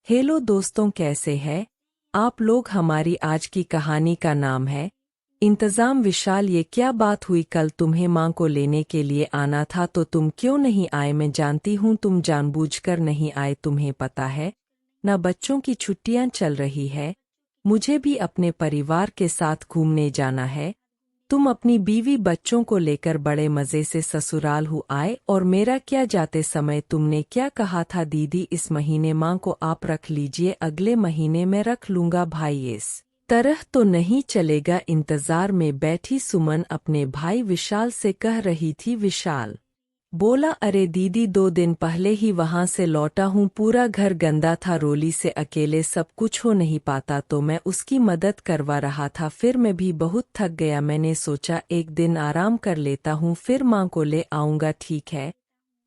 Hello दोस्तों, कैसे हैं आप लोग। हमारी आज की कहानी का नाम है इंतज़ाम। विशाल, ये क्या बात हुई? कल तुम्हें माँ को लेने के लिए आना था तो तुम क्यों नहीं आए? मैं जानती हूँ तुम जानबूझकर नहीं आए, तुम्हें पता है ना बच्चों की छुट्टियां चल रही है। मुझे भी अपने परिवार के साथ घूमने जाना है। तुम अपनी बीवी बच्चों को लेकर बड़े मज़े से ससुराल हो आए, और मेरा क्या? जाते समय तुमने क्या कहा था? दीदी, इस महीने माँ को आप रख लीजिए, अगले महीने मैं रख लूँगा। भाई, इस तरह तो नहीं चलेगा। इंतज़ार में बैठी सुमन अपने भाई विशाल से कह रही थी। विशाल बोला, अरे दीदी, 2 दिन पहले ही वहां से लौटा हूँ, पूरा घर गंदा था। रोली से अकेले सब कुछ हो नहीं पाता तो मैं उसकी मदद करवा रहा था। फिर मैं भी बहुत थक गया, मैंने सोचा एक दिन आराम कर लेता हूँ, फिर माँ को ले आऊँगा। ठीक है,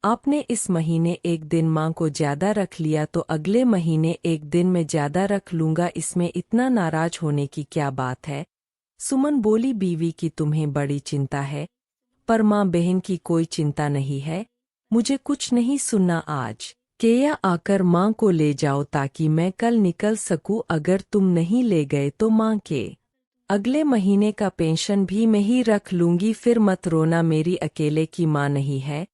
आपने इस महीने एक दिन माँ को ज्यादा रख लिया तो अगले महीने एक दिन मैं ज्यादा रख लूँगा। इसमें इतना नाराज होने की क्या बात है? सुमन बोली, बीवी की तुम्हें बड़ी चिंता है, पर माँ बहन की कोई चिंता नहीं है। मुझे कुछ नहीं सुनना आज। केया आकर माँ को ले जाओ ताकि मैं कल निकल सकूं। अगर तुम नहीं ले गए तो माँ के अगले महीने का पेंशन भी मैं ही रख लूंगी। फिर मत रोना, मेरी अकेले की माँ नहीं है,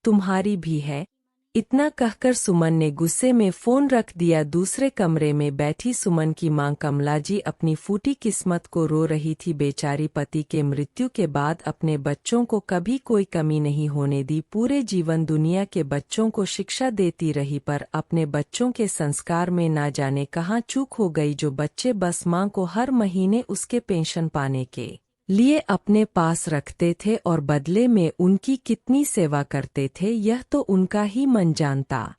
तुम्हारी भी है। इतना कहकर सुमन ने गुस्से में फोन रख दिया। दूसरे कमरे में बैठी सुमन की मां कमला जी अपनी फूटी किस्मत को रो रही थी। बेचारी पति के मृत्यु के बाद अपने बच्चों को कभी कोई कमी नहीं होने दी। पूरे जीवन दुनिया के बच्चों को शिक्षा देती रही, पर अपने बच्चों के संस्कार में ना जाने कहाँ चूक हो गई। जो बच्चे बस मां को हर महीने उसके पेंशन पाने के लिए अपने पास रखते थे और बदले में उनकी कितनी सेवा करते थे, यह तो उनका ही मन जानता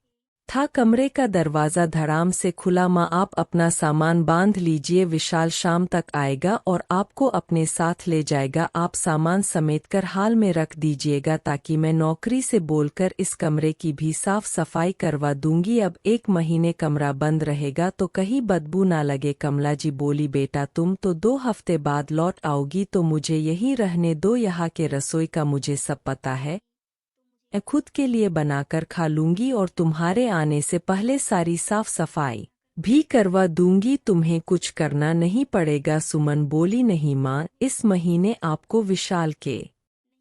था। कमरे का दरवाज़ा धड़ाम से खुला। माँ, आप अपना सामान बांध लीजिए, विशाल शाम तक आएगा और आपको अपने साथ ले जाएगा। आप सामान समेटकर हाल में रख दीजिएगा ताकि मैं नौकरी से बोलकर इस कमरे की भी साफ सफाई करवा दूंगी। अब 1 महीने कमरा बंद रहेगा तो कहीं बदबू ना लगे। कमला जी बोली, बेटा तुम तो 2 हफ्ते बाद लौट आओगी तो मुझे यहीं रहने दो। यहाँ के रसोई का मुझे सब पता है, मैं खुद के लिए बनाकर खा लूंगी और तुम्हारे आने से पहले सारी साफ सफाई भी करवा दूंगी। तुम्हें कुछ करना नहीं पड़ेगा। सुमन बोली, नहीं माँ, इस महीने आपको विशाल के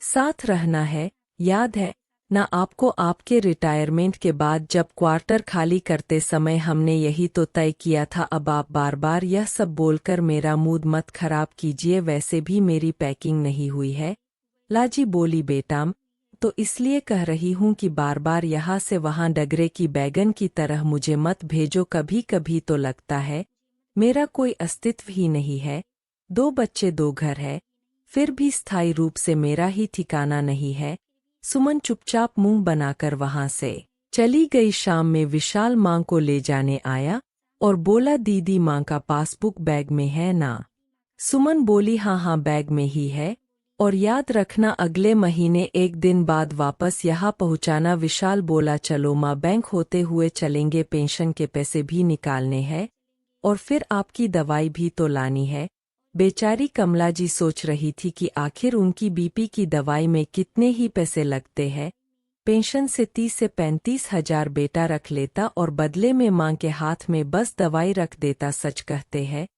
साथ रहना है, याद है ना आपको? आपके रिटायरमेंट के बाद जब क्वार्टर खाली करते समय हमने यही तो तय किया था। अब आप बार बार यह सब बोलकर मेरा मूड मत खराब कीजिए, वैसे भी मेरी पैकिंग नहीं हुई है। लाजी बोली, बेटा तो इसलिए कह रही हूँ कि बार बार यहाँ से वहाँ डगरे की बैगन की तरह मुझे मत भेजो। कभी कभी तो लगता है मेरा कोई अस्तित्व ही नहीं है। 2 बच्चे 2 घर है, फिर भी स्थायी रूप से मेरा ही ठिकाना नहीं है। सुमन चुपचाप मुंह बनाकर वहां से चली गई। शाम में विशाल माँ को ले जाने आया और बोला, दीदी माँ का पासबुक बैग में है ना? सुमन बोली, हाँ हाँ बैग में ही है, और याद रखना अगले महीने एक दिन बाद वापस यहाँ पहुँचाना। विशाल बोला, चलो माँ, बैंक होते हुए चलेंगे, पेंशन के पैसे भी निकालने हैं और फिर आपकी दवाई भी तो लानी है। बेचारी कमला जी सोच रही थी कि आखिर उनकी बीपी की दवाई में कितने ही पैसे लगते हैं। पेंशन से 30 से 35 हजार बेटा रख लेता और बदले में माँ के हाथ में बस दवाई रख देता। सच कहते हैं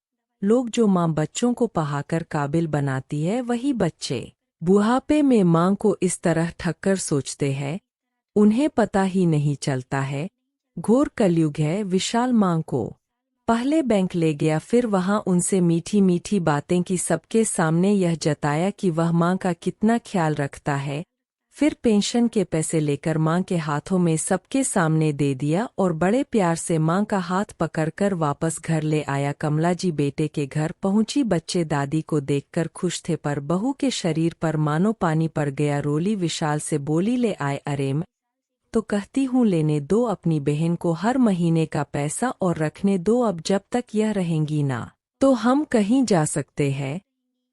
लोग, जो माँ बच्चों को पढ़ाकर काबिल बनाती है वही बच्चे बुढ़ापे में माँ को इस तरह ठक्कर सोचते हैं, उन्हें पता ही नहीं चलता है। घोर कलयुग है। विशाल माँ को पहले बैंक ले गया, फिर वहां उनसे मीठी मीठी बातें की, सबके सामने यह जताया कि वह माँ का कितना ख्याल रखता है। फिर पेंशन के पैसे लेकर माँ के हाथों में सबके सामने दे दिया और बड़े प्यार से माँ का हाथ पकड़कर वापस घर ले आया। कमला जी बेटे के घर पहुंची। बच्चे दादी को देखकर खुश थे, पर बहू के शरीर पर मानो पानी पड़ गया। रोली विशाल से बोली, ले आए? अरे मैं तो कहती हूँ लेने दो अपनी बहन को हर महीने का पैसा और रखने दो। अब जब तक यह रहेंगी ना तो हम कहीं जा सकते हैं,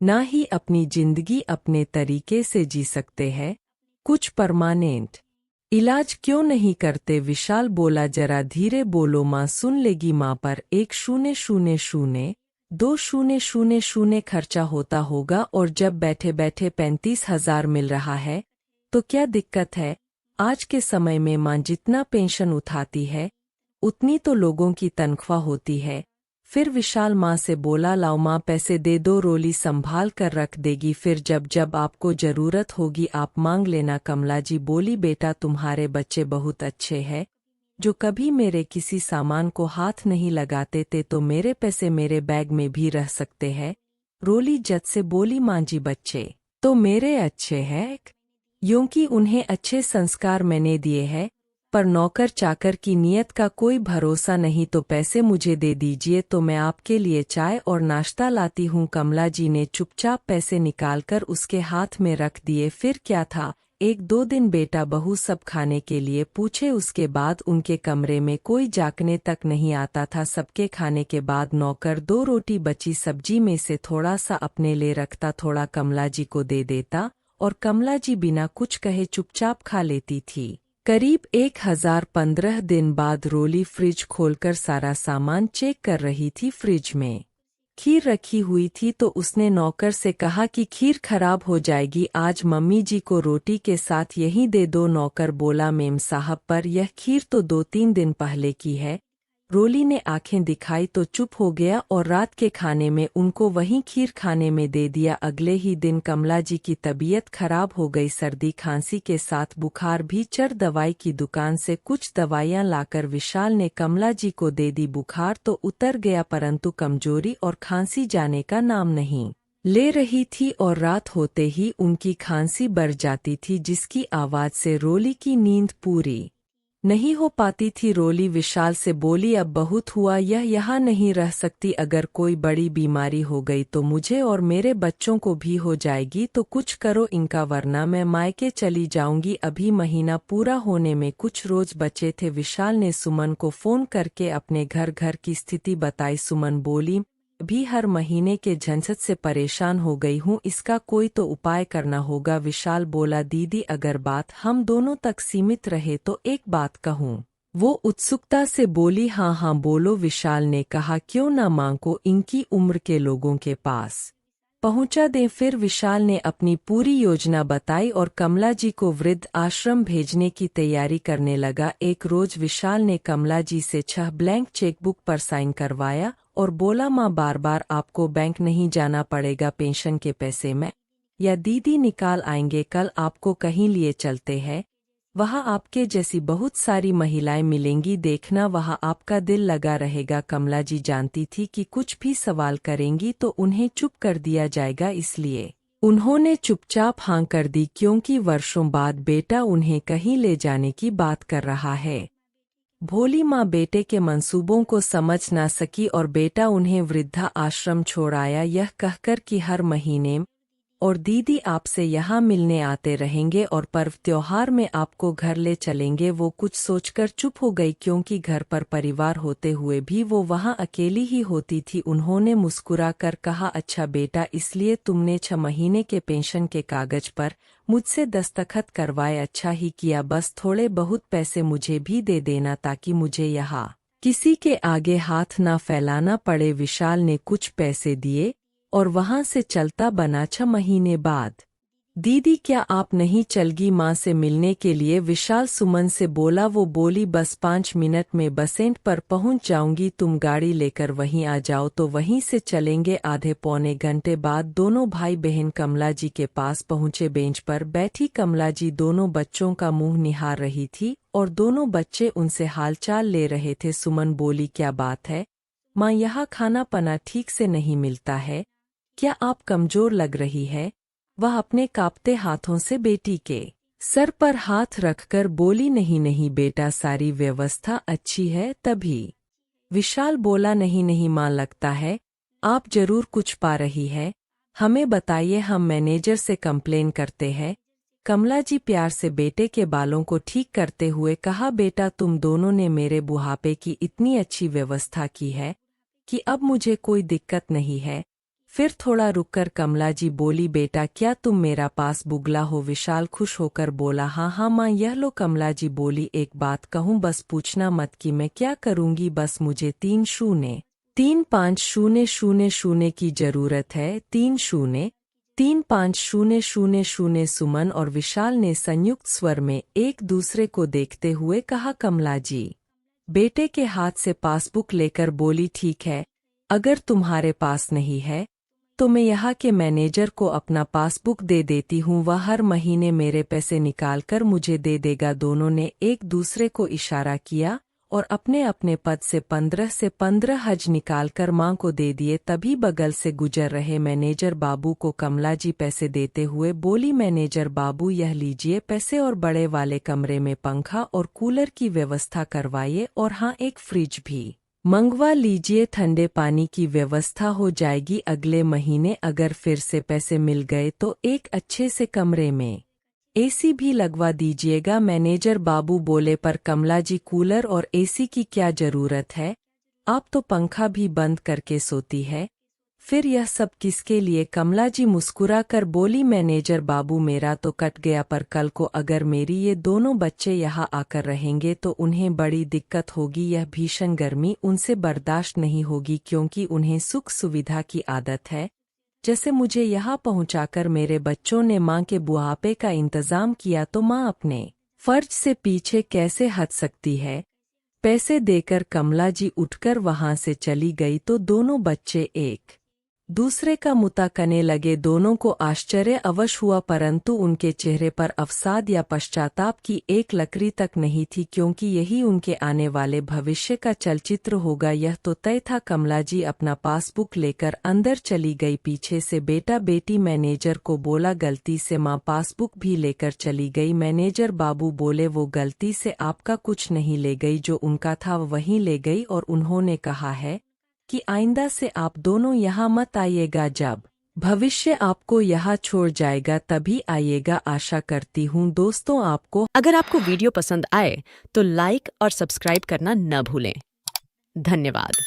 ना ही अपनी जिंदगी अपने तरीके से जी सकते हैं। कुछ परमानेंट इलाज क्यों नहीं करते? विशाल बोला, जरा धीरे बोलो, माँ सुन लेगी। माँ पर 1,000,2,000 खर्चा होता होगा, और जब बैठे बैठे 35,000 मिल रहा है तो क्या दिक्कत है? आज के समय में माँ जितना पेंशन उठाती है उतनी तो लोगों की तनख्वाह होती है। फिर विशाल माँ से बोला, लाओ माँ पैसे दे दो, रोली संभाल कर रख देगी, फिर जब जब आपको जरूरत होगी आप मांग लेना। कमला जी बोली, बेटा तुम्हारे बच्चे बहुत अच्छे हैं, जो कभी मेरे किसी सामान को हाथ नहीं लगाते थे, तो मेरे पैसे मेरे बैग में भी रह सकते हैं। रोली जट से बोली, माँ जी बच्चे तो मेरे अच्छे हैं, क्योंकि उन्हें अच्छे संस्कार मैंने दिए हैं, पर नौकर चाकर की नीयत का कोई भरोसा नहीं, तो पैसे मुझे दे दीजिए तो मैं आपके लिए चाय और नाश्ता लाती हूँ। कमला जी ने चुपचाप पैसे निकालकर उसके हाथ में रख दिए। फिर क्या था, एक दो दिन बेटा बहू सब खाने के लिए पूछे, उसके बाद उनके कमरे में कोई जागने तक नहीं आता था। सबके खाने के बाद नौकर दो रोटी बची सब्जी में से थोड़ा सा अपने लिए रखता, थोड़ा कमला जी को दे देता, और कमला जी बिना कुछ कहे चुपचाप खा लेती थी। करीब 1015 दिन बाद रोली फ्रिज खोलकर सारा सामान चेक कर रही थी। फ्रिज में खीर रखी हुई थी, तो उसने नौकर से कहा कि खीर खराब हो जाएगी, आज मम्मी जी को रोटी के साथ यही दे दो। नौकर बोला, मेम साहब पर यह खीर तो 2-3 दिन पहले की है। रोली ने आंखें दिखाई तो चुप हो गया और रात के खाने में उनको वही खीर खाने में दे दिया। अगले ही दिन कमला जी की तबीयत खराब हो गई, सर्दी खांसी के साथ बुखार भी चढ़। दवाई की दुकान से कुछ दवाइयां लाकर विशाल ने कमला जी को दे दी। बुखार तो उतर गया, परंतु कमजोरी और खांसी जाने का नाम नहीं ले रही थी, और रात होते ही उनकी खांसी बढ़ जाती थी, जिसकी आवाज से रोली की नींद पूरी नहीं हो पाती थी। रोली विशाल से बोली, अब बहुत हुआ, यह यहाँ नहीं रह सकती, अगर कोई बड़ी बीमारी हो गई तो मुझे और मेरे बच्चों को भी हो जाएगी, तो कुछ करो इनका, वरना मैं मायके चली जाऊंगी। अभी महीना पूरा होने में कुछ रोज बचे थे। विशाल ने सुमन को फोन करके अपने घर की स्थिति बताई। सुमन बोली, भी हर महीने के झंझट से परेशान हो गई हूँ, इसका कोई तो उपाय करना होगा। विशाल बोला, दीदी अगर बात हम दोनों तक सीमित रहे तो एक बात कहूँ। वो उत्सुकता से बोली, हाँ हाँ बोलो। विशाल ने कहा, क्यों ना माँ को इनकी उम्र के लोगों के पास पहुंचा दें। फिर विशाल ने अपनी पूरी योजना बताई और कमला जी को वृद्ध आश्रम भेजने की तैयारी करने लगा। एक रोज विशाल ने कमला जी से 6 ब्लैंक चेकबुक पर साइन करवाया और बोला, माँ बार बार आपको बैंक नहीं जाना पड़ेगा, पेंशन के पैसे मैं या दीदी निकाल आएंगे, कल आपको कहीं लिए चलते हैं, वहाँ आपके जैसी बहुत सारी महिलाएं मिलेंगी, देखना वहाँ आपका दिल लगा रहेगा। कमला जी जानती थी कि कुछ भी सवाल करेंगी तो उन्हें चुप कर दिया जाएगा, इसलिए उन्होंने चुपचाप हाँ कर दी, क्योंकि वर्षों बाद बेटा उन्हें कहीं ले जाने की बात कर रहा है। भोली माँ बेटे के मंसूबों को समझ ना सकी और बेटा उन्हें वृद्धा आश्रम छोड़ आया, यह कहकर कि हर महीने और दीदी आपसे यहाँ मिलने आते रहेंगे और पर्व त्योहार में आपको घर ले चलेंगे। वो कुछ सोचकर चुप हो गई, क्योंकि घर पर परिवार होते हुए भी वो वहाँ अकेली ही होती थी। उन्होंने मुस्कुरा कर कहा, अच्छा बेटा, इसलिए तुमने 6 महीने के पेंशन के कागज पर मुझसे दस्तखत करवाए, अच्छा ही किया, बस थोड़े बहुत पैसे मुझे भी दे देना ताकि मुझे यहाँ किसी के आगे हाथ ना फैलाना पड़े। विशाल ने कुछ पैसे दिए और वहां से चलता बना। 6 महीने बाद, दीदी क्या आप नहीं चलगी माँ से मिलने के लिए? विशाल सुमन से बोला। वो बोली, बस 5 मिनट में बसेंट पर पहुंच जाऊंगी, तुम गाड़ी लेकर वहीं आ जाओ तो वहीं से चलेंगे। आधे पौने घंटे बाद दोनों भाई बहन कमला जी के पास पहुंचे। बेंच पर बैठी कमला जी दोनों बच्चों का मुंह निहार रही थी और दोनों बच्चे उनसे हालचाल ले रहे थे। सुमन बोली, क्या बात है माँ, यहाँ खाना पना ठीक से नहीं मिलता है क्या? आप कमजोर लग रही है। वह अपने कांपते हाथों से बेटी के सर पर हाथ रखकर बोली, नहीं नहीं बेटा, सारी व्यवस्था अच्छी है तभी। विशाल बोला, नहीं नहीं माँ, लगता है आप जरूर कुछ पा रही है, हमें बताइए, हम मैनेजर से कंप्लेन करते हैं। कमला जी प्यार से बेटे के बालों को ठीक करते हुए कहा, बेटा तुम दोनों ने मेरे बुढ़ापे की इतनी अच्छी व्यवस्था की है कि अब मुझे कोई दिक्कत नहीं है। फिर थोड़ा रुककर कमला जी बोली, बेटा क्या तुम मेरा पास बुगला हो? विशाल खुश होकर बोला, हाँ हाँ माँ, यह लो। कमला जी बोली, एक बात कहूँ, बस पूछना मत कि मैं क्या करूँगी, बस मुझे 3-0-3-5-0-0-0 की जरूरत है। 3-0-3-5-0-0-0। सुमन और विशाल ने संयुक्त स्वर में एक दूसरे को देखते हुए कहा, कमला जी बेटे के हाथ से पासबुक लेकर बोली, ठीक है, अगर तुम्हारे पास नहीं है तो मैं यहाँ के मैनेजर को अपना पासबुक दे देती हूँ, वह हर महीने मेरे पैसे निकालकर मुझे दे देगा। दोनों ने एक दूसरे को इशारा किया और अपने अपने पद से 15 हज निकालकर माँ को दे दिए। तभी बगल से गुजर रहे मैनेजर बाबू को कमला जी पैसे देते हुए बोली, मैनेजर बाबू यह लीजिए पैसे और बड़े वाले कमरे में पंखा और कूलर की व्यवस्था करवाइए, और हाँ, एक फ्रिज भी मंगवा लीजिए, ठंडे पानी की व्यवस्था हो जाएगी। अगले महीने अगर फिर से पैसे मिल गए तो एक अच्छे से कमरे में एसी भी लगवा दीजिएगा। मैनेजर बाबू बोले, पर कमला जी कूलर और एसी की क्या जरूरत है, आप तो पंखा भी बंद करके सोती है, फिर यह सब किसके लिए। कमला जी मुस्कुरा कर बोली, मैनेजर बाबू मेरा तो कट गया, पर कल को अगर मेरी ये दोनों बच्चे यहाँ आकर रहेंगे तो उन्हें बड़ी दिक्कत होगी। यह भीषण गर्मी उनसे बर्दाश्त नहीं होगी, क्योंकि उन्हें सुख सुविधा की आदत है। जैसे मुझे यहाँ पहुँचाकर मेरे बच्चों ने माँ के बुढ़ापे का इंतजाम किया, तो माँ अपने फर्ज से पीछे कैसे हट सकती है। पैसे देकर कमला जी उठकर वहाँ से चली गई तो दोनों बच्चे एक दूसरे का मुता करने लगे। दोनों को आश्चर्य अवश्य हुआ, परंतु उनके चेहरे पर अवसाद या पश्चाताप की एक लकीर तक नहीं थी, क्योंकि यही उनके आने वाले भविष्य का चलचित्र होगा, यह तो तय था। कमला जी अपना पासबुक लेकर अंदर चली गई। पीछे से बेटा बेटी मैनेजर को बोला, गलती से माँ पासबुक भी लेकर चली गई। मैनेजर बाबू बोले, वो गलती से आपका कुछ नहीं ले गई, जो उनका था वहीं ले गई, और उन्होंने कहा है कि आइंदा से आप दोनों यहाँ मत आइएगा, जब भविष्य आपको यहाँ छोड़ जाएगा तभी आइएगा। आशा करती हूँ दोस्तों आपको अगर आपको वीडियो पसंद आए तो लाइक और सब्सक्राइब करना न भूलें। धन्यवाद।